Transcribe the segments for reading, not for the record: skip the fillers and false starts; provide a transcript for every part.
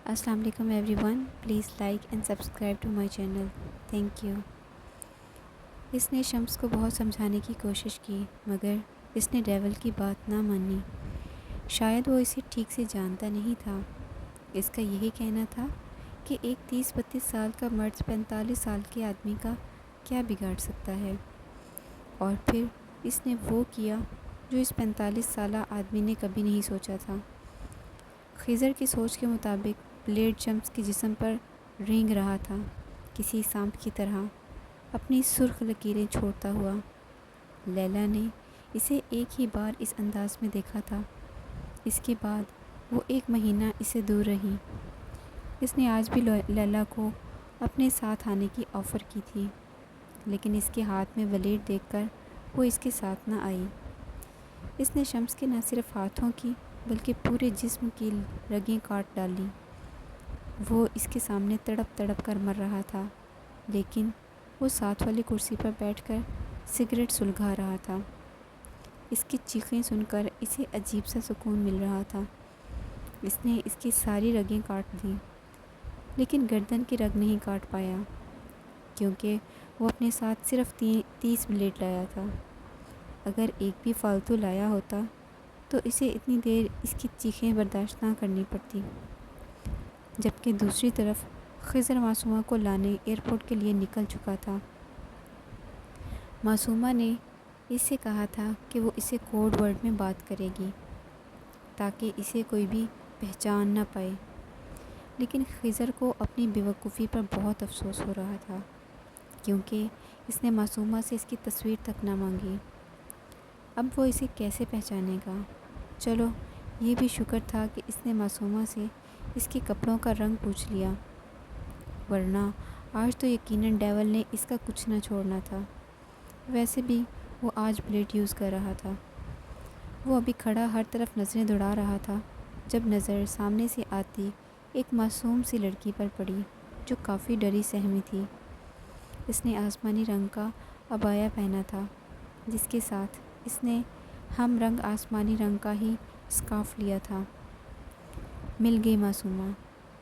السلام علیکم everyone, please like and subscribe to my channel, thank you. اس نے شمس کو بہت سمجھانے کی کوشش کی مگر اس نے ڈیول کی بات نہ مانی۔ شاید وہ اسے ٹھیک سے جانتا نہیں تھا۔ اس کا یہی کہنا تھا کہ ایک 30-32 سال کا مرد 45 سال کے آدمی کا کیا بگاڑ سکتا ہے، اور پھر اس نے وہ کیا جو اس 45 سالہ آدمی نے کبھی نہیں سوچا تھا۔ خضر کی سوچ کے مطابق بلیڈ شمس کے جسم پر رینگ رہا تھا، کسی سانپ کی طرح اپنی سرخ لکیریں چھوڑتا ہوا۔ لیلا نے اسے ایک ہی بار اس انداز میں دیکھا تھا، اس کے بعد وہ 1 مہینہ اس سے دور رہی۔ اس نے آج بھی لیلا کو اپنے ساتھ آنے کی آفر کی تھی، لیکن اس کے ہاتھ میں بلیڈ دیکھ کر وہ اس کے ساتھ نہ آئی۔ اس نے شمس کے نہ صرف ہاتھوں کی بلکہ پورے جسم کی رگیں کاٹ ڈالیں۔ وہ اس کے سامنے تڑپ تڑپ کر مر رہا تھا، لیکن وہ ساتھ والی کرسی پر بیٹھ کر سگریٹ سلگھا رہا تھا۔ اس کی چیخیں سن کر اسے عجیب سا سکون مل رہا تھا۔ اس نے اس کی ساری رگیں کاٹ دیں، لیکن گردن کی رگ نہیں کاٹ پایا، کیونکہ وہ اپنے ساتھ صرف 30 بلیڈ لایا تھا۔ اگر ایک بھی فالتو لایا ہوتا تو اسے اتنی دیر اس کی چیخیں برداشت نہ کرنی پڑتی۔ جبکہ دوسری طرف خضر معصومہ کو لانے ایئرپورٹ کے لیے نکل چکا تھا۔ معصومہ نے اس سے کہا تھا کہ وہ اسے کوڈ ورڈ میں بات کرے گی تاکہ اسے کوئی بھی پہچان نہ پائے، لیکن خضر کو اپنی بے وقوفی پر بہت افسوس ہو رہا تھا، کیونکہ اس نے معصومہ سے اس کی تصویر تک نہ مانگی۔ اب وہ اسے کیسے پہچانے گا؟ چلو یہ بھی شکر تھا کہ اس نے معصومہ سے اس کے کپڑوں کا رنگ پوچھ لیا، ورنہ آج تو یقیناً ڈیول نے اس کا کچھ نہ چھوڑنا تھا۔ ویسے بھی وہ آج بلیڈ یوز کر رہا تھا۔ وہ ابھی کھڑا ہر طرف نظریں دوڑا رہا تھا جب نظر سامنے سے آتی ایک معصوم سی لڑکی پر پڑی جو کافی ڈری سہمی تھی۔ اس نے آسمانی رنگ کا عبایا پہنا تھا، جس کے ساتھ اس نے ہم رنگ آسمانی رنگ کا ہی اسکارف لیا تھا۔ مل گئی معصومہ۔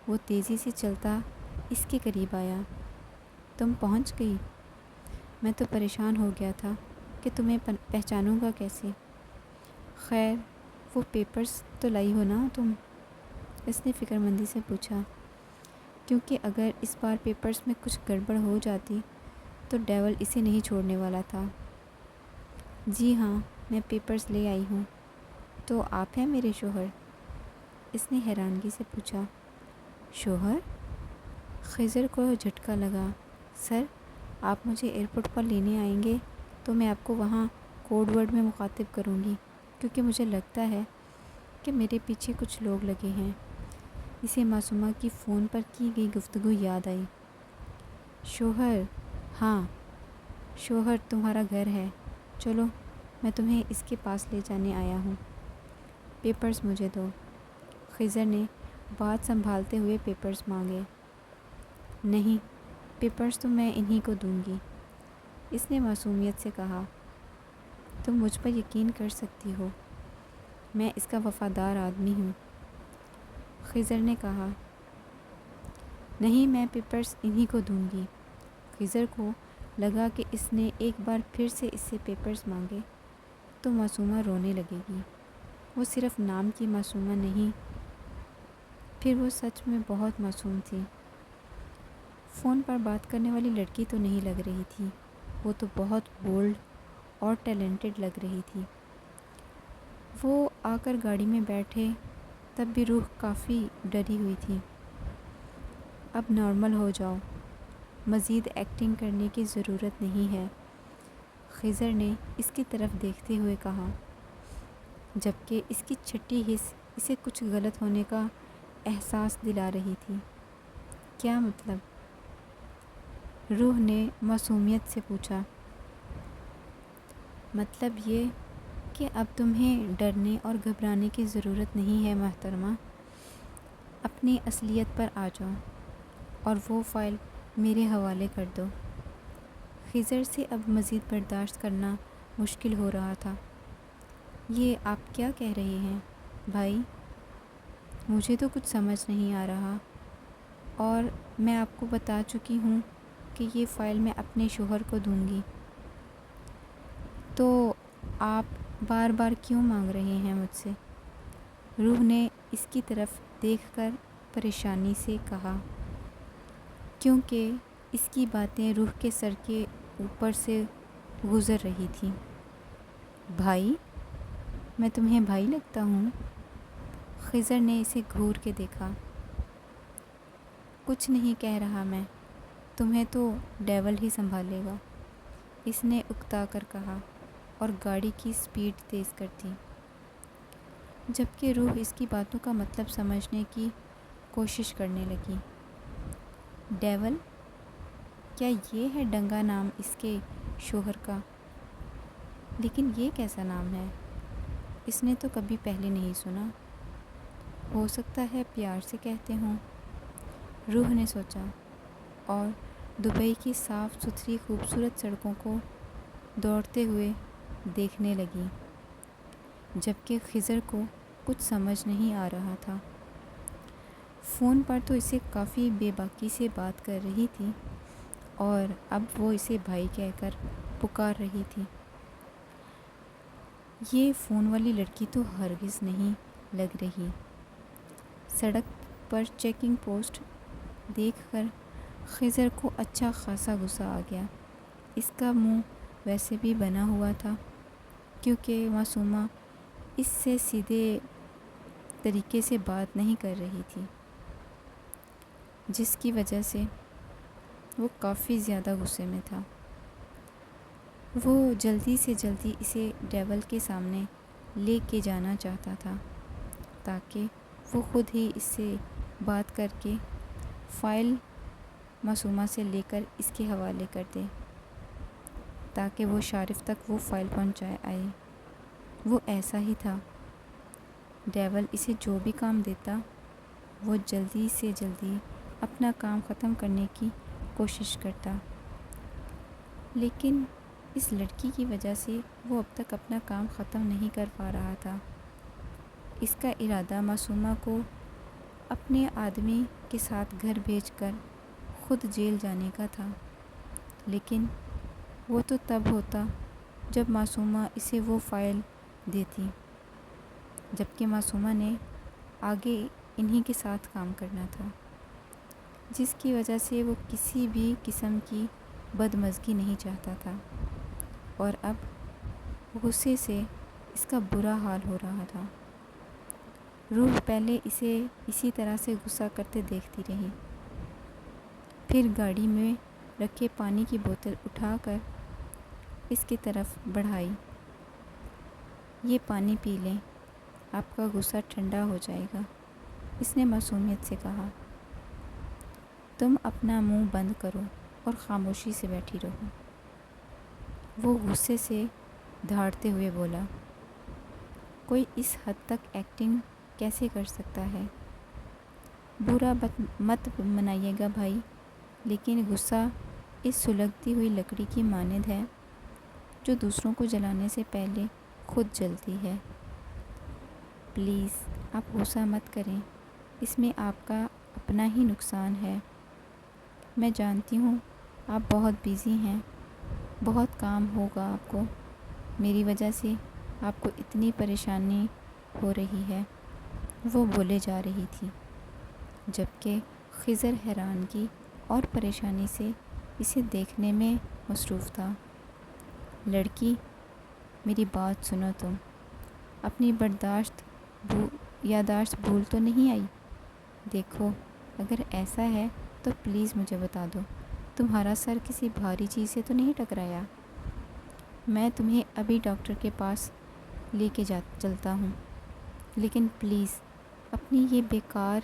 وہ تیزی سے چلتا اس کے قریب آیا۔ تم پہنچ گئی؟ میں تو پریشان ہو گیا تھا کہ تمہیں پہچانوں گا کیسے۔ خیر وہ پیپرز تو لائی ہو نا تم؟ اس نے فکر مندی سے پوچھا، کیونکہ اگر اس بار پیپرز میں کچھ گڑبڑ ہو جاتی تو ڈیول اسے نہیں چھوڑنے والا تھا۔ جی ہاں میں پیپرز لے آئی ہوں۔ تو آپ ہیں میرے شوہر؟ اس نے حیرانگی سے پوچھا۔ شوہر؟ خضر کو جھٹکا لگا۔ سر آپ مجھے ایئرپورٹ پر لینے آئیں گے تو میں آپ کو وہاں کوڈ ورڈ میں مخاطب کروں گی، کیونکہ مجھے لگتا ہے کہ میرے پیچھے کچھ لوگ لگے ہیں۔ اسے معصومہ کی فون پر کی گئی گفتگو یاد آئی۔ شوہر؟ ہاں شوہر تمہارا گھر ہے، چلو میں تمہیں اس کے پاس لے جانے آیا ہوں۔ پیپرز مجھے دو۔ خضر نے بات سنبھالتے ہوئے پیپرز مانگے۔ نہیں پیپرز تو میں انہی کو دوں گی، اس نے معصومیت سے کہا۔ تم مجھ پر یقین کر سکتی ہو، میں اس کا وفادار آدمی ہوں، خضر نے کہا۔ نہیں میں پیپرز انہی کو دوں گی۔ خضر کو لگا کہ اس نے ایک بار پھر سے اس سے پیپرز مانگے تو معصومہ رونے لگے گی۔ وہ صرف نام کی معصومہ نہیں، پھر وہ سچ میں بہت معصوم تھی۔ فون پر بات کرنے والی لڑکی تو نہیں لگ رہی تھی، وہ تو بہت بولڈ اور ٹیلنٹڈ لگ رہی تھی۔ وہ آ کر گاڑی میں بیٹھے تب بھی روح کافی ڈری ہوئی تھی۔ اب نارمل ہو جاؤ، مزید ایکٹنگ کرنے کی ضرورت نہیں ہے، خضر نے اس کی طرف دیکھتے ہوئے کہا، جبکہ اس کی چھٹی حس اسے کچھ غلط ہونے کا احساس دلا رہی تھی۔ کیا مطلب؟ روح نے معصومیت سے پوچھا۔ مطلب یہ کہ اب تمہیں ڈرنے اور گھبرانے کی ضرورت نہیں ہے محترمہ، اپنی اصلیت پر آ جاؤ اور وہ فائل میرے حوالے کر دو۔ خضر سے اب مزید برداشت کرنا مشکل ہو رہا تھا۔ یہ آپ کیا کہہ رہے ہیں بھائی؟ مجھے تو کچھ سمجھ نہیں آ رہا۔ اور میں آپ کو بتا چکی ہوں کہ یہ فائل میں اپنے شوہر کو دوں گی، تو آپ بار بار کیوں مانگ رہے ہیں مجھ سے؟ روح نے اس کی طرف دیکھ کر پریشانی سے کہا، کیونکہ اس کی باتیں روح کے سر کے اوپر سے گزر رہی تھیں۔ بھائی؟ میں تمہیں بھائی لگتا ہوں؟ خضر نے اسے گھور کے دیکھا۔ کچھ نہیں کہہ رہا میں، تمہیں تو ڈیول ہی سنبھالے گا، اس نے اکتا کر کہا اور گاڑی کی سپیڈ تیز کر دی، جبکہ روح اس کی باتوں کا مطلب سمجھنے کی کوشش کرنے لگی۔ ڈیول؟ کیا یہ ہے ڈنگا نام اس کے شوہر کا؟ لیکن یہ کیسا نام ہے؟ اس نے تو کبھی پہلے نہیں سنا۔ ہو سکتا ہے پیار سے کہتے ہوں، روح نے سوچا، اور دبئی کی صاف ستھری خوبصورت سڑکوں کو دوڑتے ہوئے دیکھنے لگی، جبکہ خضر کو کچھ سمجھ نہیں آ رہا تھا۔ فون پر تو اسے کافی بے باکی سے بات کر رہی تھی، اور اب وہ اسے بھائی کہہ کر پکار رہی تھی۔ یہ فون والی لڑکی تو ہرگز نہیں لگ رہی۔ سڑک پر چیکنگ پوسٹ دیکھ کر خضر کو اچھا خاصا غصہ آ گیا۔ اس کا منہ ویسے بھی بنا ہوا تھا، کیونکہ معصومہ اس سے سیدھے طریقے سے بات نہیں کر رہی تھی، جس کی وجہ سے وہ کافی زیادہ غصے میں تھا۔ وہ جلدی سے جلدی اسے ڈیول کے سامنے لے کے جانا چاہتا تھا، تاکہ وہ خود ہی اس سے بات کر کے فائل معصومہ سے لے کر اس کے حوالے کر دے، تاکہ وہ شارف تک وہ فائل پہنچائے آئے۔ وہ ایسا ہی تھا، ڈیول اسے جو بھی کام دیتا وہ جلدی سے جلدی اپنا کام ختم کرنے کی کوشش کرتا، لیکن اس لڑکی کی وجہ سے وہ اب تک اپنا کام ختم نہیں کر پا رہا تھا۔ اس کا ارادہ معصومہ کو اپنے آدمی کے ساتھ گھر بھیج کر خود جیل جانے کا تھا، لیکن وہ تو تب ہوتا جب معصومہ اسے وہ فائل دیتی، جبکہ معصومہ نے آگے انہی کے ساتھ کام کرنا تھا، جس کی وجہ سے وہ کسی بھی قسم کی بدمزگی نہیں چاہتا تھا، اور اب غصے سے اس کا برا حال ہو رہا تھا۔ روح پہلے اسے اسی طرح سے غصہ کرتے دیکھتی رہی، پھر گاڑی میں رکھے پانی کی بوتل اٹھا کر اس کی طرف بڑھائی۔ یہ پانی پی لیں، آپ کا غصہ ٹھنڈا ہو جائے گا، اس نے معصومیت سے کہا۔ تم اپنا منہ بند کرو اور خاموشی سے بیٹھی رہو، وہ غصے سے دھاڑتے ہوئے بولا۔ کوئی اس حد تک ایکٹنگ کیسے کر سکتا ہے؟ برا مت منائیے گا بھائی، لیکن غصہ اس سلگتی ہوئی لکڑی کی مانند ہے جو دوسروں کو جلانے سے پہلے خود جلتی ہے۔ پلیز آپ غصہ مت کریں، اس میں آپ کا اپنا ہی نقصان ہے۔ میں جانتی ہوں آپ بہت بیزی ہیں، بہت کام ہوگا آپ کو، میری وجہ سے آپ کو اتنی پریشانی ہو رہی ہے، وہ بولے جا رہی تھی، جبکہ خضر حیرانگی اور پریشانی سے اسے دیکھنے میں مصروف تھا۔ لڑکی، میری بات سنو، تم اپنی یادداشت بھول تو نہیں آئی؟ دیکھو، اگر ایسا ہے تو پلیز مجھے بتا دو، تمہارا سر کسی بھاری چیز سے تو نہیں ٹکرایا؟ میں تمہیں ابھی ڈاکٹر کے پاس لے کے چلتا ہوں، لیکن پلیز اپنی یہ بیکار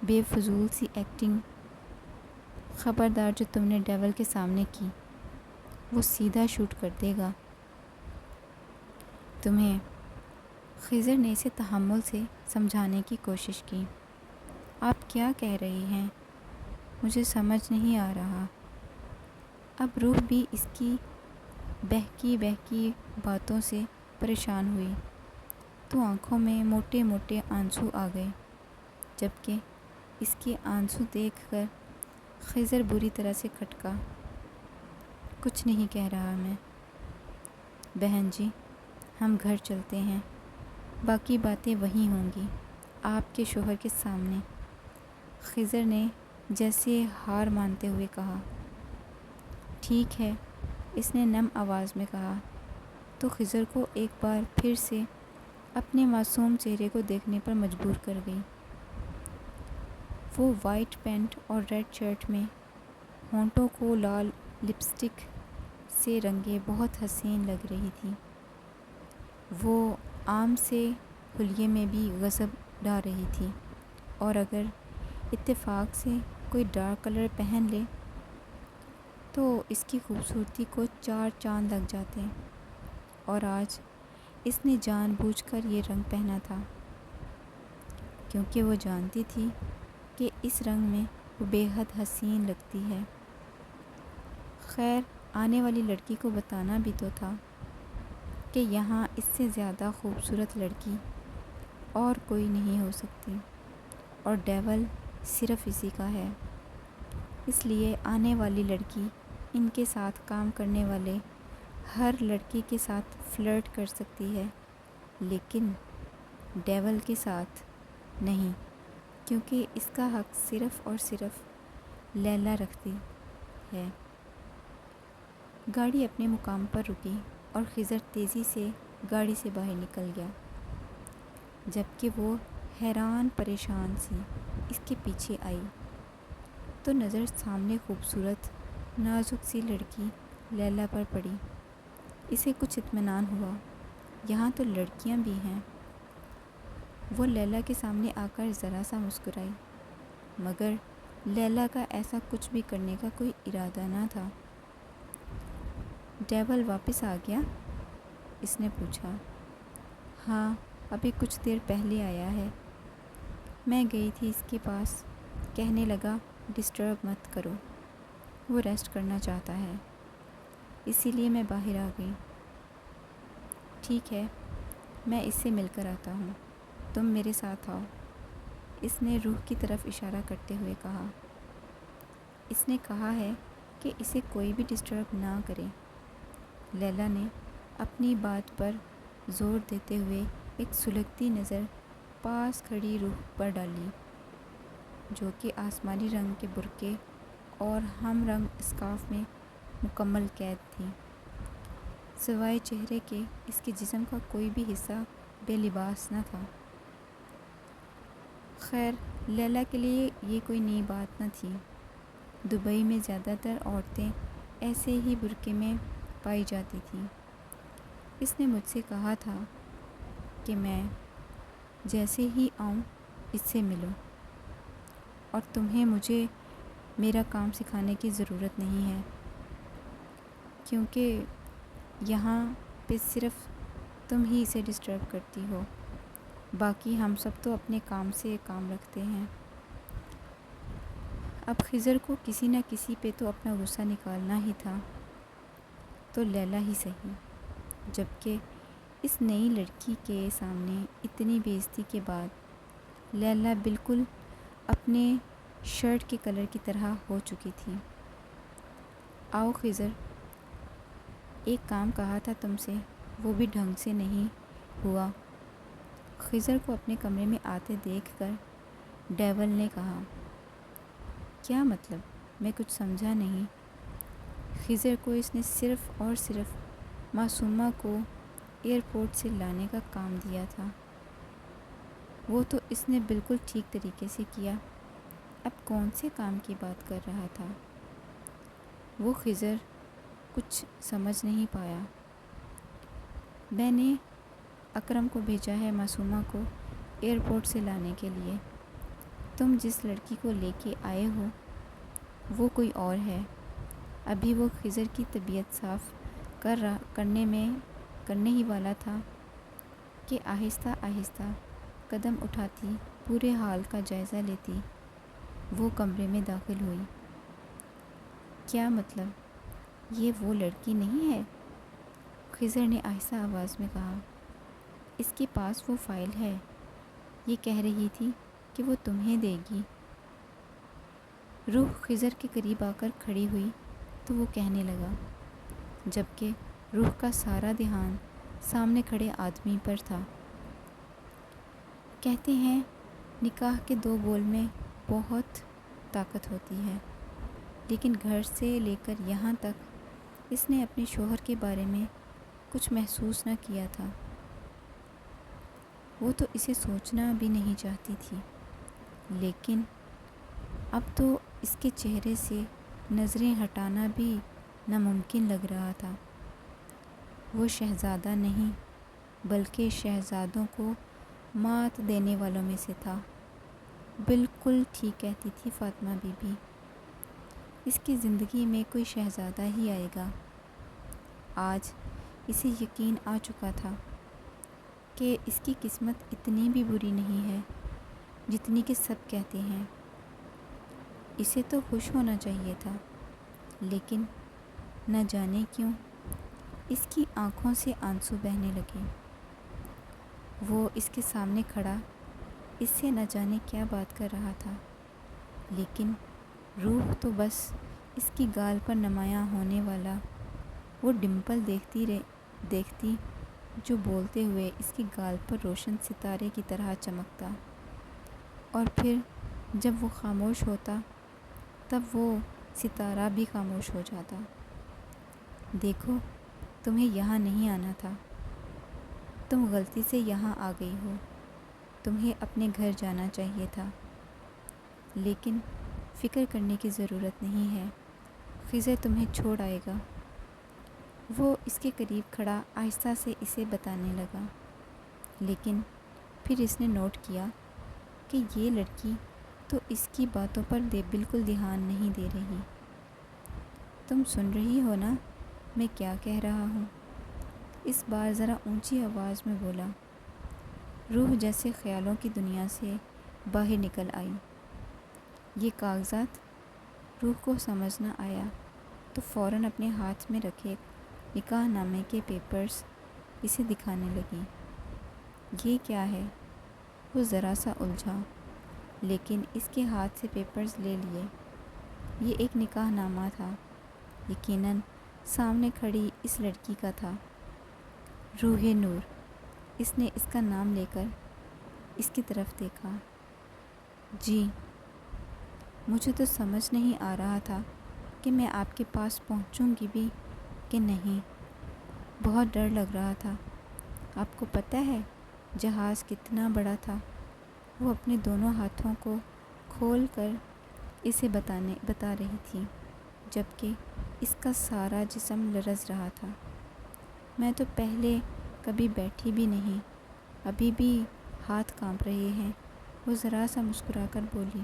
بے فضول سی ایکٹنگ خبردار، جو تم نے ڈیول کے سامنے کی وہ سیدھا شوٹ کر دے گا تمہیں۔ خضر نے اسے تحمل سے سمجھانے کی کوشش کی۔ آپ کیا کہہ رہی ہیں؟ مجھے سمجھ نہیں آ رہا۔ اب روح بھی اس کی بہکی بہکی باتوں سے پریشان ہوئی تو آنکھوں میں موٹے موٹے آنسو آ گئے، جبکہ اس کے آنسو دیکھ کر خضر بری طرح سے کھٹکا۔ کچھ نہیں کہہ رہا میں۔ بہن جی، ہم گھر چلتے ہیں، باقی باتیں وہیں ہوں گی آپ کے شوہر کے سامنے، خضر نے جیسے ہار مانتے ہوئے کہا۔ ٹھیک ہے، اس نے نم آواز میں کہا تو خضر کو ایک بار پھر سے اپنے معصوم چہرے کو دیکھنے پر مجبور کر گئی۔ وہ وائٹ پینٹ اور ریڈ شرٹ میں ہونٹوں کو لال لپسٹک سے رنگے بہت حسین لگ رہی تھی۔ وہ عام سے حلیے میں بھی غضب ڈال رہی تھی، اور اگر اتفاق سے کوئی ڈارک کلر پہن لے تو اس کی خوبصورتی کو 4 چاند لگ جاتے، اور آج اس نے جان بوجھ کر یہ رنگ پہنا تھا کیونکہ وہ جانتی تھی کہ اس رنگ میں وہ بے حد حسین لگتی ہے۔ خیر، آنے والی لڑکی کو بتانا بھی تو تھا کہ یہاں اس سے زیادہ خوبصورت لڑکی اور کوئی نہیں ہو سکتی، اور ڈیول صرف اسی کا ہے۔ اس لیے آنے والی لڑکی ان کے ساتھ کام کرنے والے ہر لڑکی کے ساتھ فلرٹ کر سکتی ہے، لیکن ڈیول کے ساتھ نہیں، کیونکہ اس کا حق صرف اور صرف لیلا رکھتی ہے۔ گاڑی اپنے مقام پر رکی اور خضر تیزی سے گاڑی سے باہر نکل گیا، جبکہ وہ حیران پریشان سی اس کے پیچھے آئی تو نظر سامنے خوبصورت نازک سی لڑکی لیلا پر پڑی۔ اسے کچھ اطمینان ہوا، یہاں تو لڑکیاں بھی ہیں۔ وہ لیلا کے سامنے آ کر ذرا سا مسکرائی، مگر لیلا کا ایسا کچھ بھی کرنے کا کوئی ارادہ نہ تھا۔ ڈیول واپس آ گیا؟ اس نے پوچھا۔ ہاں، ابھی کچھ دیر پہلے آیا ہے۔ میں گئی تھی اس کے پاس، کہنے لگا ڈسٹرب مت کرو، وہ ریسٹ کرنا چاہتا ہے، اسی لیے میں باہر آ گئی۔ ٹھیک ہے، میں اس سے مل کر آتا ہوں، تم میرے ساتھ آؤ، اس نے روح کی طرف اشارہ کرتے ہوئے کہا۔ اس نے کہا ہے کہ اسے کوئی بھی ڈسٹرب نہ کرے۔ لیلا نے اپنی بات پر زور دیتے ہوئے ایک سلگتی نظر پاس کھڑی روح پر ڈالی، جو کہ آسمانی رنگ کے برقعے اور ہم رنگ اسکارف میں مکمل قید تھی۔ سوائے چہرے کے اس کے جسم کا کوئی بھی حصہ بے لباس نہ تھا۔ خیر، لیلا کے لیے یہ کوئی نئی بات نہ تھی۔ دبئی میں زیادہ تر عورتیں ایسے ہی برقعے میں پائی جاتی تھیں۔ اس نے مجھ سے کہا تھا کہ میں جیسے ہی آؤں اس سے ملو، اور تمہیں مجھے میرا کام سکھانے کی ضرورت نہیں ہے، کیونکہ یہاں پہ صرف تم ہی اسے ڈسٹرب کرتی ہو، باقی ہم سب تو اپنے کام سے کام رکھتے ہیں۔ اب خضر کو کسی نہ کسی پہ تو اپنا غصہ نکالنا ہی تھا، تو لیلا ہی صحیح، جبکہ اس نئی لڑکی کے سامنے اتنی بے عزتی کے بعد لیلا بالکل اپنے شرٹ کے کلر کی طرح ہو چکی تھی۔ آؤ خضر، ایک کام کہا تھا تم سے، وہ بھی ڈھنگ سے نہیں ہوا۔ خضر کو اپنے کمرے میں آتے دیکھ کر ڈیول نے کہا۔ کیا مطلب؟ میں کچھ سمجھا نہیں۔ خضر کو اس نے صرف اور صرف معصومہ کو ایئرپورٹ سے لانے کا کام دیا تھا، وہ تو اس نے بالکل ٹھیک طریقے سے کیا، اب کون سے کام کی بات کر رہا تھا؟ وہ خضر کچھ سمجھ نہیں پایا۔ میں نے اکرم کو بھیجا ہے معصومہ کو ایئرپورٹ سے لانے کے لیے۔ تم جس لڑکی کو لے کے آئے ہو وہ کوئی اور ہے۔ ابھی وہ خضر کی طبیعت صاف کرنے ہی والا تھا کہ آہستہ آہستہ قدم اٹھاتی پورے حال کا جائزہ لیتی وہ کمرے میں داخل ہوئی۔ کیا مطلب یہ وہ لڑکی نہیں ہے؟ خضر نے آہستہ آواز میں کہا۔ اس کے پاس وہ فائل ہے، یہ کہہ رہی تھی کہ وہ تمہیں دے گی۔ روح خضر کے قریب آ کر کھڑی ہوئی تو وہ کہنے لگا، جبکہ روح کا سارا دھیان سامنے کھڑے آدمی پر تھا۔ کہتے ہیں نکاح کے 2 بول میں بہت طاقت ہوتی ہے، لیکن گھر سے لے کر یہاں تک اس نے اپنے شوہر کے بارے میں کچھ محسوس نہ کیا تھا۔ وہ تو اسے سوچنا بھی نہیں چاہتی تھی، لیکن اب تو اس کے چہرے سے نظریں ہٹانا بھی ناممکن لگ رہا تھا۔ وہ شہزادہ نہیں بلکہ شہزادوں کو مات دینے والوں میں سے تھا۔ بالکل ٹھیک کہتی تھی فاطمہ بی بی، اس کی زندگی میں کوئی شہزادہ ہی آئے گا۔ آج اسے یقین آ چکا تھا کہ اس کی قسمت اتنی بھی بری نہیں ہے جتنی کہ سب کہتے ہیں۔ اسے تو خوش ہونا چاہیے تھا، لیکن نہ جانے کیوں اس کی آنکھوں سے آنسو بہنے لگے۔ وہ اس کے سامنے کھڑا اس سے نہ جانے کیا بات کر رہا تھا، لیکن روح تو بس اس کی گال پر نمایاں ہونے والا وہ ڈمپل دیکھتی جو بولتے ہوئے اس کی گال پر روشن ستارے کی طرح چمکتا، اور پھر جب وہ خاموش ہوتا تب وہ ستارہ بھی خاموش ہو جاتا۔ دیکھو، تمہیں یہاں نہیں آنا تھا، تم غلطی سے یہاں آ گئی ہو، تمہیں اپنے گھر جانا چاہیے تھا۔ لیکن فکر کرنے کی ضرورت نہیں ہے، خضر تمہیں چھوڑ آئے گا۔ وہ اس کے قریب کھڑا آہستہ سے اسے بتانے لگا، لیکن پھر اس نے نوٹ کیا کہ یہ لڑکی تو اس کی باتوں پر بالکل دھیان نہیں دے رہی۔ تم سن رہی ہو نا میں کیا کہہ رہا ہوں؟ اس بار ذرا اونچی آواز میں بولا۔ روح جیسے خیالوں کی دنیا سے باہر نکل آئی۔ یہ کاغذات؟ روح کو سمجھ نہ آیا تو فوراً اپنے ہاتھ میں رکھے نکاح نامے کے پیپرز اسے دکھانے لگی۔ یہ کیا ہے؟ وہ ذرا سا الجھا، لیکن اس کے ہاتھ سے پیپرز لے لیے۔ یہ ایک نکاح نامہ تھا، یقیناً سامنے کھڑی اس لڑکی کا تھا، روح نور۔ اس نے اس کا نام لے کر اس کی طرف دیکھا۔ جی، مجھے تو سمجھ نہیں آ رہا تھا کہ میں آپ کے پاس پہنچوں گی بھی کہ نہیں، بہت ڈر لگ رہا تھا۔ آپ کو پتہ ہے جہاز کتنا بڑا تھا؟ وہ اپنے دونوں ہاتھوں کو کھول کر اسے بتا رہی تھی، جبکہ اس کا سارا جسم لرز رہا تھا۔ میں تو پہلے کبھی بیٹھی بھی نہیں، ابھی بھی ہاتھ کانپ رہے ہیں، وہ ذرا سا مسکرا کر بولی۔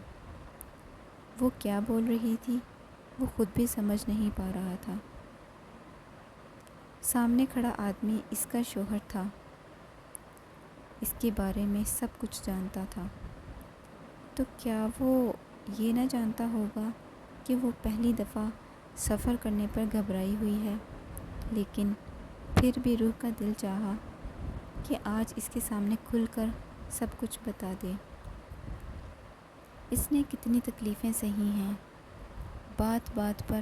وہ کیا بول رہی تھی وہ خود بھی سمجھ نہیں پا رہا تھا۔ سامنے کھڑا آدمی اس کا شوہر تھا، اس کے بارے میں سب کچھ جانتا تھا، تو کیا وہ یہ نہ جانتا ہوگا کہ وہ پہلی دفعہ سفر کرنے پر گھبرائی ہوئی ہے؟ لیکن پھر بھی روح کا دل چاہا کہ آج اس کے سامنے کھل کر سب کچھ بتا دے۔ اس نے کتنی تکلیفیں سہی ہیں، بات بات پر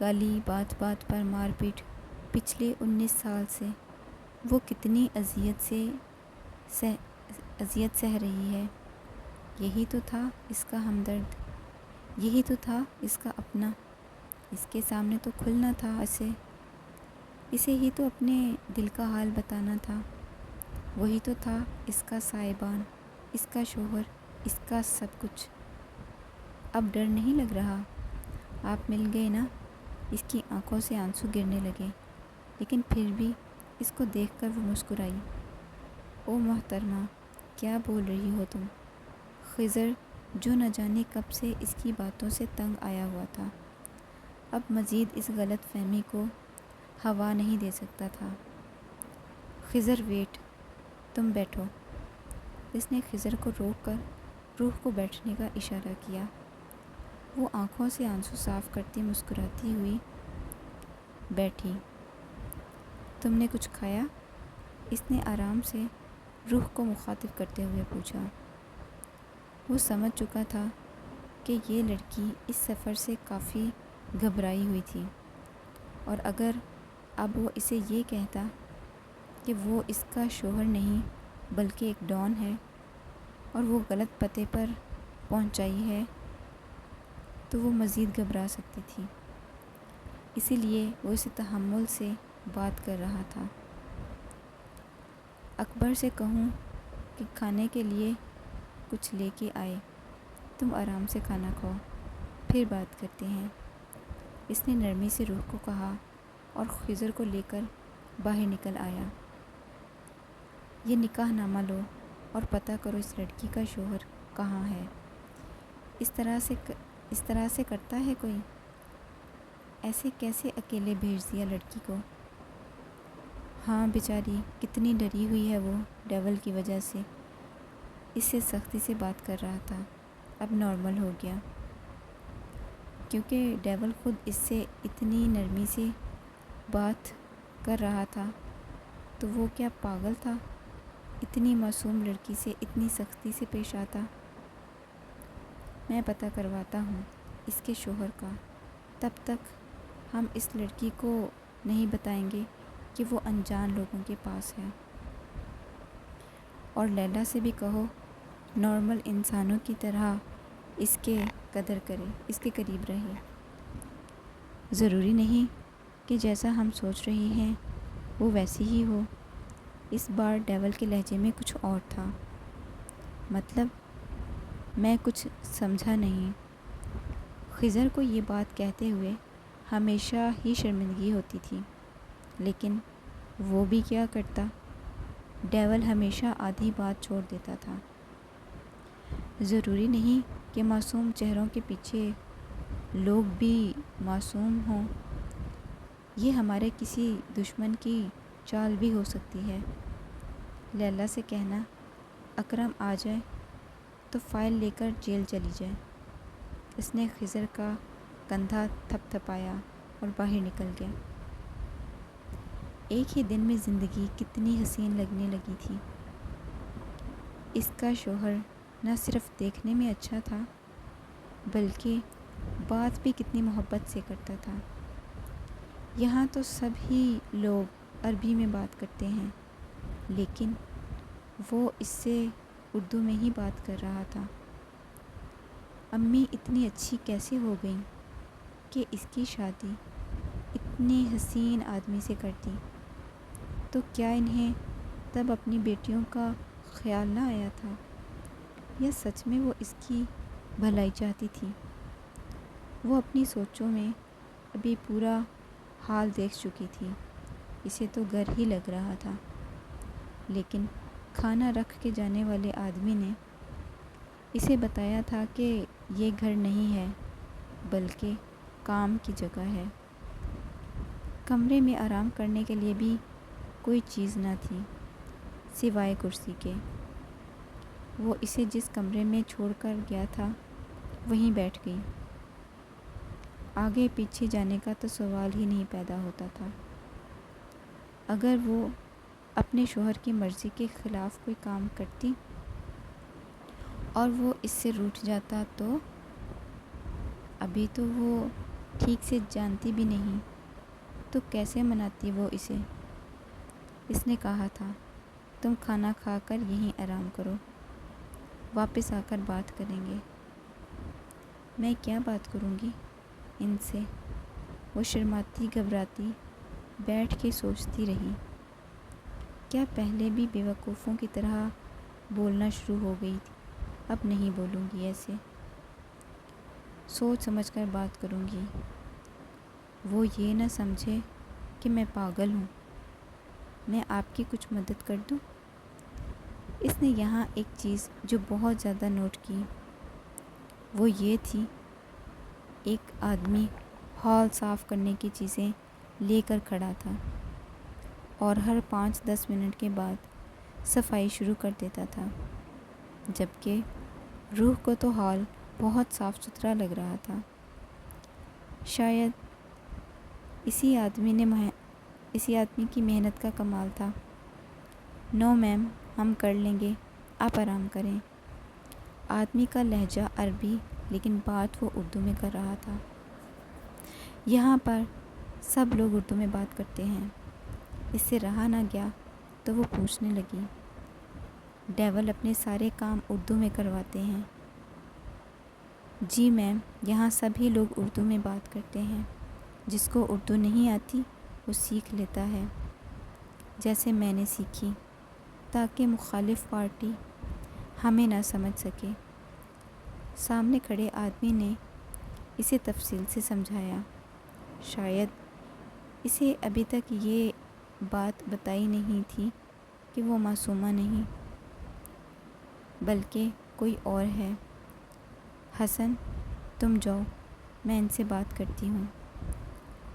گالی، بات بات پر مار پیٹ، پچھلے 19 سال سے وہ کتنی اذیت سہ رہی ہے۔ یہی تو تھا اس کا ہمدرد، یہی تو تھا اس کا اپنا۔ اس کے سامنے تو کھلنا تھا اسے ہی تو اپنے دل کا حال بتانا تھا۔ وہی تو تھا اس کا سائبان، اس کا شوہر، اس کا سب کچھ۔ اب ڈر نہیں لگ رہا؟ آپ مل گئے نا؟ اس کی آنکھوں سے آنسو گرنے لگے، لیکن پھر بھی اس کو دیکھ کر وہ مسکرائی۔ او محترمہ، کیا بول رہی ہو تم؟ خضر جو نہ جانے کب سے اس کی باتوں سے تنگ آیا ہوا تھا، اب مزید اس غلط فہمی کو ہوا نہیں دے سکتا تھا۔ خضر ویٹ، تم بیٹھو۔ اس نے خضر کو روک کر روح کو بیٹھنے کا اشارہ کیا۔ وہ آنکھوں سے آنسو صاف کرتی مسکراتی ہوئی بیٹھی۔ تم نے کچھ کھایا؟ اس نے آرام سے روح کو مخاطب کرتے ہوئے پوچھا۔ وہ سمجھ چکا تھا کہ یہ لڑکی اس سفر سے کافی گھبرائی ہوئی تھی، اور اگر اب وہ اسے یہ کہتا کہ وہ اس کا شوہر نہیں بلکہ ایک ڈان ہے اور وہ غلط پتے پر پہنچائی ہے، تو وہ مزید گھبرا سکتی تھی۔ اسی لیے وہ اسے تحمل سے بات کر رہا تھا۔ اکبر سے کہوں کہ کھانے کے لیے کچھ لے کے آئے، تم آرام سے کھانا کھاؤ، پھر بات کرتے ہیں، اس نے نرمی سے روح کو کہا اور خضر کو لے کر باہر نکل آیا۔ یہ نکاح نامہ لو اور پتہ کرو اس لڑکی کا شوہر کہاں ہے۔ اس طرح سے کرتا ہے کوئی؟ ایسے کیسے اکیلے بھیج دیا لڑکی کو؟ ہاں بیچاری کتنی ڈری ہوئی ہے وہ ڈیول کی وجہ سے۔ اس سے سختی سے بات کر رہا تھا، اب نارمل ہو گیا، کیونکہ ڈیول خود اس سے اتنی نرمی سے بات کر رہا تھا، تو وہ کیا پاگل تھا؟ اتنی معصوم لڑکی سے اتنی سختی سے پیش آتا۔ میں پتہ کرواتا ہوں اس کے شوہر کا، تب تک ہم اس لڑکی کو نہیں بتائیں گے کہ وہ انجان لوگوں کے پاس ہے۔ اور لیلا سے بھی کہو نارمل انسانوں کی طرح اس کے قدر کرے، اس کے قریب رہے۔ ضروری نہیں کہ جیسا ہم سوچ رہے ہیں وہ ویسی ہی ہو۔ اس بار ڈیول کے لہجے میں کچھ اور تھا۔ مطلب؟ میں کچھ سمجھا نہیں۔ خضر کو یہ بات کہتے ہوئے ہمیشہ ہی شرمندگی ہوتی تھی، لیکن وہ بھی کیا کرتا؟ ڈیول ہمیشہ آدھی بات چھوڑ دیتا تھا۔ ضروری نہیں کہ معصوم چہروں کے پیچھے لوگ بھی معصوم ہوں، یہ ہمارے کسی دشمن کی چال بھی ہو سکتی ہے۔ لیلا سے کہنا اکرم آ جائے تو فائل لے کر جیل چلی جائے۔ اس نے خضر کا کندھا تھپ تھپایا اور باہر نکل گیا۔ ایک ہی دن میں زندگی کتنی حسین لگنے لگی تھی۔ اس کا شوہر نہ صرف دیکھنے میں اچھا تھا بلکہ بات بھی کتنی محبت سے کرتا تھا۔ یہاں تو سب ہی لوگ عربی میں بات کرتے ہیں، لیکن وہ اس سے اردو میں ہی بات کر رہا تھا۔ امی اتنی اچھی کیسے ہو گئیں کہ اس کی شادی اتنے حسین آدمی سے کرتی؟ تو کیا انہیں تب اپنی بیٹیوں کا خیال نہ آیا تھا، یا سچ میں وہ اس کی بھلائی چاہتی تھی؟ وہ اپنی سوچوں میں ابھی پورا حال دیکھ چکی تھی۔ اسے تو گھر ہی لگ رہا تھا، لیکن کھانا رکھ کے جانے والے آدمی نے اسے بتایا تھا کہ یہ گھر نہیں ہے بلکہ کام کی جگہ ہے۔ کمرے میں آرام کرنے کے لیے بھی کوئی چیز نہ تھی سوائے کرسی کے۔ وہ اسے جس کمرے میں چھوڑ کر گیا تھا وہیں بیٹھ گئی۔ آگے پیچھے جانے کا تو سوال ہی نہیں پیدا ہوتا تھا۔ اگر وہ اپنے شوہر کی مرضی کے خلاف کوئی کام کرتی اور وہ اس سے روٹھ جاتا تو؟ ابھی تو وہ ٹھیک سے جانتی بھی نہیں، تو کیسے مناتی وہ اسے؟ اس نے کہا تھا تم کھانا کھا کر یہیں آرام کرو، واپس آ کر بات کریں گے۔ میں کیا بات کروں گی ان سے؟ وہ شرماتی گھبراتی بیٹھ کے سوچتی رہی۔ کیا پہلے بھی بیوقوفوں کی طرح بولنا شروع ہو گئی تھی؟ اب نہیں بولوں گی ایسے، سوچ سمجھ کر بات کروں گی۔ وہ یہ نہ سمجھے کہ میں پاگل ہوں۔ میں آپ کی کچھ مدد کر دوں؟ اس نے یہاں ایک چیز جو بہت زیادہ نوٹ کی، وہ یہ تھی ایک آدمی ہال صاف کرنے کی چیزیں لے کر کھڑا تھا اور ہر 5-10 منٹ کے بعد صفائی شروع کر دیتا تھا، جبکہ روح کو تو ہال بہت صاف ستھرا لگ رہا تھا۔ شاید اسی آدمی کی محنت کا کمال تھا۔ نو میم، ہم کر لیں گے، آپ آرام کریں۔ آدمی کا لہجہ عربی لیکن بات وہ اردو میں کر رہا تھا۔ یہاں پر سب لوگ اردو میں بات کرتے ہیں۔ اس سے رہا نہ گیا تو وہ پوچھنے لگی، ڈیول اپنے سارے کام اردو میں کرواتے ہیں؟ جی میم، یہاں سبھی لوگ اردو میں بات کرتے ہیں۔ جس کو اردو نہیں آتی وہ سیکھ لیتا ہے، جیسے میں نے سیکھی، تاکہ مخالف پارٹی ہمیں نہ سمجھ سکے۔ سامنے کھڑے آدمی نے اسے تفصیل سے سمجھایا۔ شاید اسے ابھی تک یہ بات بتائی نہیں تھی کہ وہ معصومہ نہیں بلکہ کوئی اور ہے۔ حسن، تم جاؤ، میں ان سے بات کرتی ہوں۔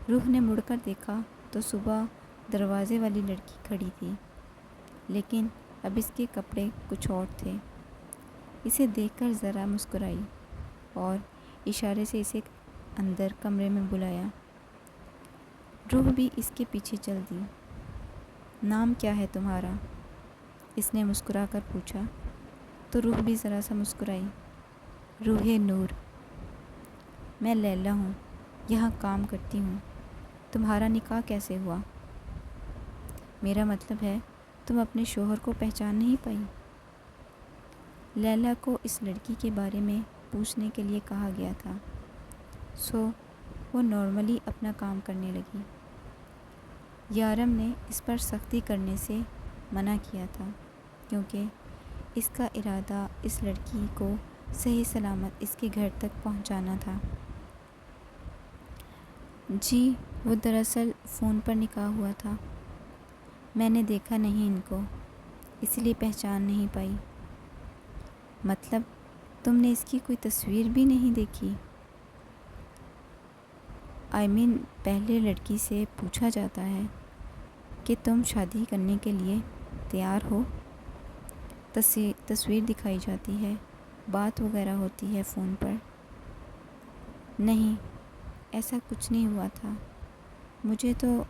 روح نے مڑ کر دیکھا تو صبح دروازے والی لڑکی کھڑی تھی، لیکن اب اس کے کپڑے کچھ اور تھے۔ اسے دیکھ کر ذرا مسکرائی اور اشارے سے اسے اندر کمرے میں بلایا۔ روح بھی اس کے پیچھے چل دی۔ نام کیا ہے تمہارا؟ اس نے مسکرا کر پوچھا تو روح بھی ذرا سا مسکرائی۔ روح نور۔ میں لیلا ہوں، یہاں کام کرتی ہوں۔ تمہارا نکاح کیسے ہوا؟ میرا مطلب ہے تم اپنے شوہر کو پہچان نہیں پائی؟ لیلا کو اس لڑکی کے بارے میں پوچھنے کے لیے کہا گیا تھا، سو وہ نارملی اپنا کام کرنے لگی۔ یارم نے اس پر سختی کرنے سے منع کیا تھا کیونکہ اس کا ارادہ اس لڑکی کو صحیح سلامت اس کے گھر تک پہنچانا تھا۔ جی، وہ دراصل فون پر نکاح ہوا تھا۔ میں نے دیکھا نہیں ان کو، اس لیے پہچان نہیں پائی۔ مطلب تم نے اس کی کوئی تصویر بھی نہیں دیکھی؟ پہلے لڑکی سے پوچھا جاتا ہے کہ تم شادی کرنے کے لیے تیار ہو، تصویر دکھائی جاتی ہے، بات وغیرہ ہوتی ہے فون پر۔ نہیں، ایسا کچھ نہیں ہوا تھا۔ مجھے تو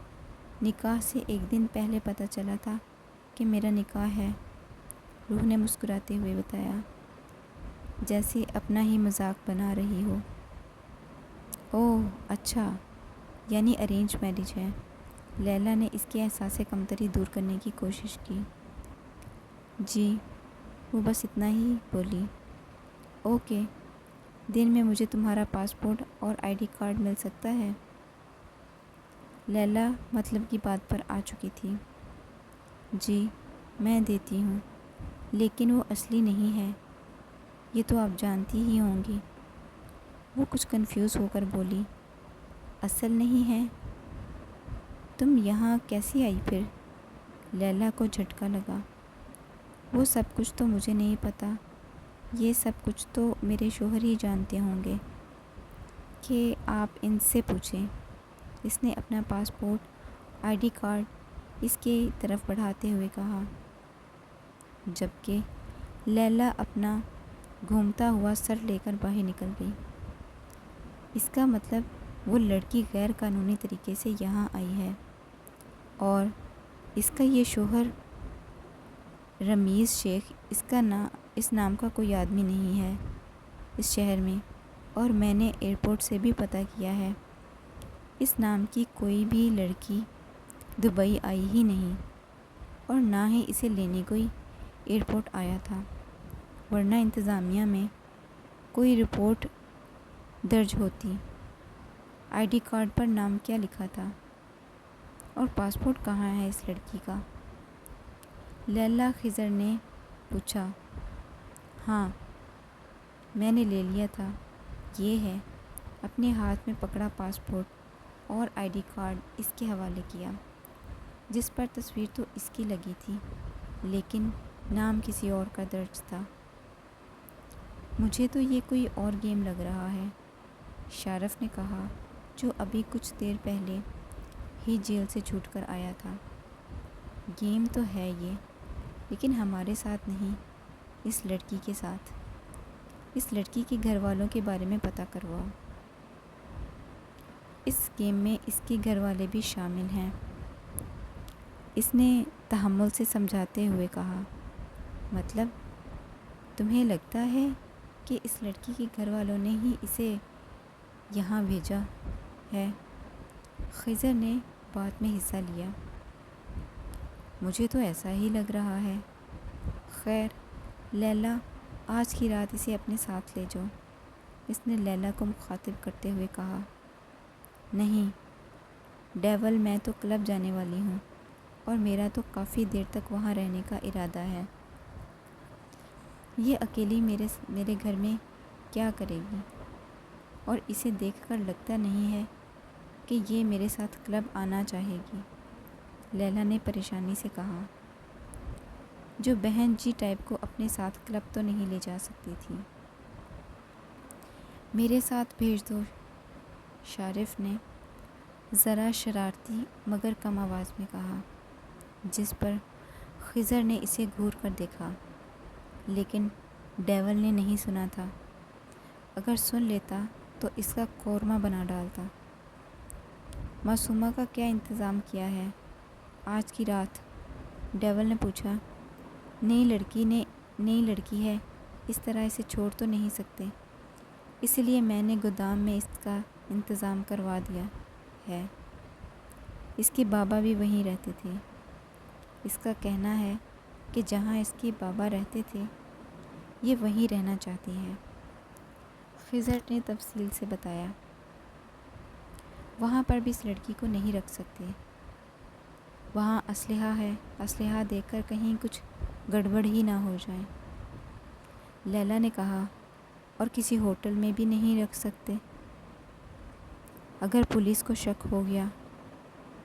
نکاح سے ایک دن پہلے پتہ چلا تھا کہ میرا نکاح ہے، روح نے مسکراتے ہوئے بتایا، جیسے اپنا ہی مذاق بنا رہی ہو۔ اوہ اچھا، یعنی ارینج میرج ہے۔ لیلا نے اس کے احساس کمتری دور کرنے کی کوشش کی۔ جی، وہ بس اتنا ہی بولی۔ اوکے، دن میں مجھے تمہارا پاسپورٹ اور آئی ڈی کارڈ مل سکتا ہے؟ لیلا مطلب کی بات پر آ چکی تھی۔ جی، میں دیتی ہوں، لیکن وہ اصلی نہیں ہے، یہ تو آپ جانتی ہی ہوں گی۔ وہ کچھ کنفیوز ہو کر بولی، اصل نہیں ہے؟ تم یہاں کیسی آئی پھر؟ لیلا کو جھٹکا لگا۔ وہ سب کچھ تو مجھے نہیں پتہ، یہ سب کچھ تو میرے شوہر ہی جانتے ہوں گے، کہ آپ ان سے پوچھیں۔ اس نے اپنا پاسپورٹ آئی ڈی کارڈ اس کی طرف بڑھاتے ہوئے کہا، جبکہ لیلا اپنا گھومتا ہوا سر لے کر باہر نکل گئی۔ اس کا مطلب وہ لڑکی غیر قانونی طریقے سے یہاں آئی ہے اور اس کا یہ شوہر رمیز شیخ، اس نام کا کوئی آدمی نہیں ہے اس شہر میں، اور میں نے ایئرپورٹ سے بھی پتہ کیا ہے، اس نام کی کوئی بھی لڑکی دبئی آئی ہی نہیں، اور نہ ہی اسے لینے کوئی ایئرپورٹ آیا تھا، ورنہ انتظامیہ میں کوئی رپورٹ درج ہوتی۔ آئی ڈی کارڈ پر نام کیا لکھا تھا؟ اور پاسپورٹ کہاں ہے اس لڑکی کا؟ لیلا خضر نے پوچھا۔ ہاں، میں نے لے لیا تھا، یہ ہے۔ اپنے ہاتھ میں پکڑا پاسپورٹ اور آئی ڈی کارڈ اس کے حوالے کیا، جس پر تصویر تو اس کی لگی تھی لیکن نام کسی اور کا درج تھا۔ مجھے تو یہ کوئی اور گیم لگ رہا ہے، شارف نے کہا، جو ابھی کچھ دیر پہلے ہی جیل سے چھوٹ کر آیا تھا۔ گیم تو ہے یہ، لیکن ہمارے ساتھ نہیں، اس لڑکی کے ساتھ۔ اس لڑکی کے گھر والوں کے بارے میں پتہ کرواؤ۔ اس گیم میں اس کے گھر والے بھی شامل ہیں، اس نے تحمل سے سمجھاتے ہوئے کہا۔ مطلب تمہیں لگتا ہے کہ اس لڑکی کے گھر والوں نے ہی اسے یہاں بھیجا ہے؟ خضر نے بات میں حصہ لیا۔ مجھے تو ایسا ہی لگ رہا ہے۔ خیر لیلا، آج کی رات اسے اپنے ساتھ لے جاؤ، اس نے لیلا کو مخاطب کرتے ہوئے کہا۔ نہیں ڈیول، میں تو کلب جانے والی ہوں اور میرا تو کافی دیر تک وہاں رہنے کا ارادہ ہے۔ یہ اکیلی میرے گھر میں کیا کرے گی؟ اور اسے دیکھ کر لگتا نہیں ہے کہ یہ میرے ساتھ کلب آنا چاہے گی، لیلا نے پریشانی سے کہا۔ جو بہن جی ٹائپ کو اپنے ساتھ کلب تو نہیں لے جا سکتی تھی۔ میرے ساتھ بھیج دو، شارف نے ذرا شرارتی مگر کم آواز میں کہا، جس پر خضر نے اسے گھور کر دیکھا، لیکن ڈیول نے نہیں سنا تھا۔ اگر سن لیتا تو اس کا قورمہ بنا ڈالتا۔ معصومہ کا کیا انتظام کیا ہے آج کی رات؟ ڈیول نے پوچھا۔ نئی لڑکی ہے، اس طرح اسے چھوڑ تو نہیں سکتے، اس لیے میں نے گودام میں اس کا انتظام کروا دیا ہے۔ اس کے بابا بھی وہیں رہتے تھے۔ اس کا کہنا ہے کہ جہاں اس کے بابا رہتے تھے یہ وہیں رہنا چاہتی ہے، خضر نے تفصیل سے بتایا۔ وہاں پر بھی اس لڑکی کو نہیں رکھ سکتے، وہاں اسلحہ ہے، اسلحہ دیکھ کر کہیں کچھ گڑبڑ ہی نہ ہو جائے، لیلا نے کہا۔ اور کسی ہوٹل میں بھی نہیں رکھ سکتے؟ اگر پولیس کو شک ہو گیا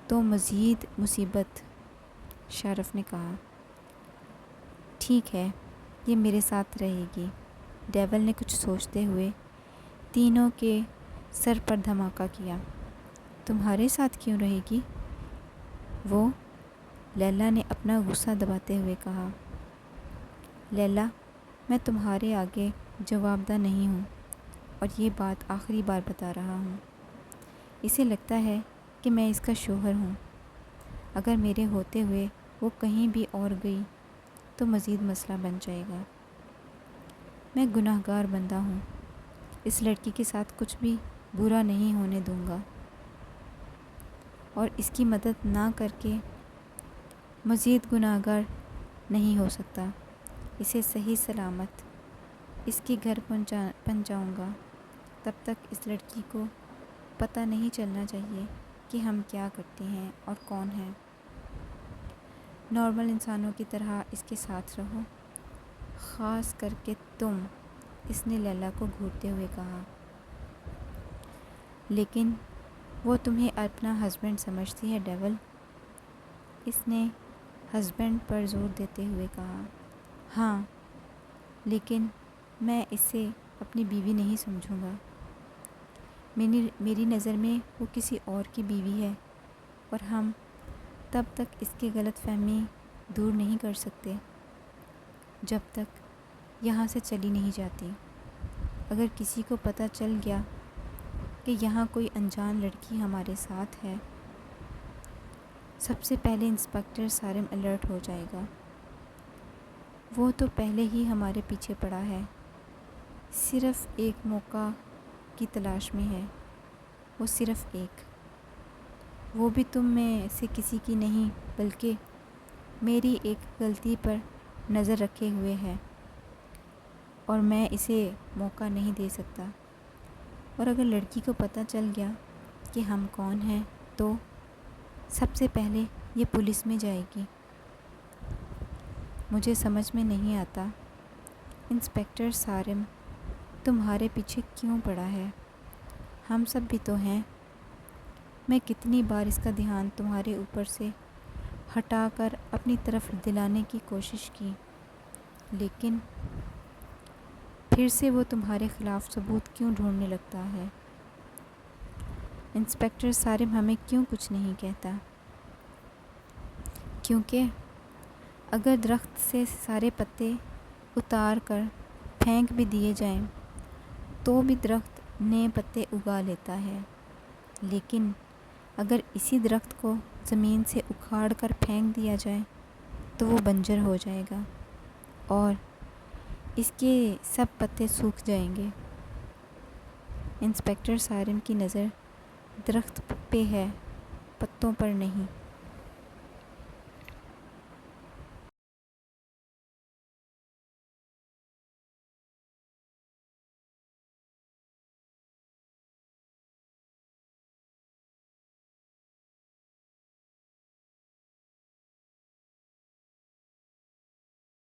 تو مزید مصیبت، شارف نے کہا۔ ٹھیک ہے، یہ میرے ساتھ رہے گی، ڈیول نے کچھ سوچتے ہوئے تینوں کے سر پر دھماکہ کیا۔ تمہارے ساتھ کیوں رہے گی وہ؟ لیلا نے اپنا غصہ دباتے ہوئے کہا۔ لیلا، میں تمہارے آگے جواب دہ نہیں ہوں اور یہ بات آخری بار بتا رہا ہوں۔ اسے لگتا ہے کہ میں اس کا شوہر ہوں، اگر میرے ہوتے ہوئے وہ کہیں بھی اور گئی تو مزید مسئلہ بن جائے گا۔ میں گناہ گار بندہ ہوں، اس لڑکی کے ساتھ کچھ بھی برا نہیں ہونے دوں گا، اور اس کی مدد نہ کر کے مزید گناہ گار نہیں ہو سکتا۔ اسے صحیح سلامت اس کے گھر پہنچاؤں گا، تب تک اس لڑکی کو پتہ نہیں چلنا چاہیے کہ ہم کیا کرتے ہیں اور کون ہیں۔ نارمل انسانوں کی طرح اس کے ساتھ رہو، خاص کر کے تم، اس نے لیلا کو گھورتے ہوئے کہا۔ لیکن وہ تمہیں اپنا ہسبینڈ سمجھتی ہے ڈیول، اس نے ہسبینڈ پر زور دیتے ہوئے کہا۔ ہاں، لیکن میں اسے اپنی بیوی نہیں سمجھوں گا۔ میری نظر میں وہ کسی اور کی بیوی ہے، اور ہم تب تک اس کی غلط فہمی دور نہیں کر سکتے جب تک یہاں سے چلی نہیں جاتی۔ اگر کسی کو پتہ چل گیا کہ یہاں کوئی انجان لڑکی ہمارے ساتھ ہے، سب سے پہلے انسپکٹر سارم الرٹ ہو جائے گا۔ وہ تو پہلے ہی ہمارے پیچھے پڑا ہے، صرف ایک موقع کی تلاش میں ہے، وہ صرف ایک، وہ بھی تم میں سے کسی کی نہیں بلکہ میری ایک غلطی پر نظر رکھے ہوئے ہے، اور میں اسے موقع نہیں دے سکتا۔ اور اگر لڑکی کو پتہ چل گیا کہ ہم کون ہیں تو سب سے پہلے یہ پولیس میں جائے گی۔ مجھے سمجھ میں نہیں آتا انسپکٹر سارم تمہارے پیچھے کیوں پڑا ہے؟ ہم سب بھی تو ہیں۔ میں کتنی بار اس کا دھیان تمہارے اوپر سے ہٹا کر اپنی طرف دلانے کی کوشش کی، لیکن پھر سے وہ تمہارے خلاف ثبوت کیوں ڈھونڈنے لگتا ہے؟ انسپکٹر سارم ہمیں کیوں کچھ نہیں کہتا؟ کیونکہ اگر درخت سے سارے پتے اتار کر پھینک بھی دیے جائیں تو بھی درخت نئے پتے اگا لیتا ہے، لیکن اگر اسی درخت کو زمین سے اکھاڑ کر پھینک دیا جائے تو وہ بنجر ہو جائے گا، اور اس کے سب پتے سوکھ جائیں گے۔ انسپکٹر سارم کی نظر درخت پہ ہے، پتوں پر نہیں۔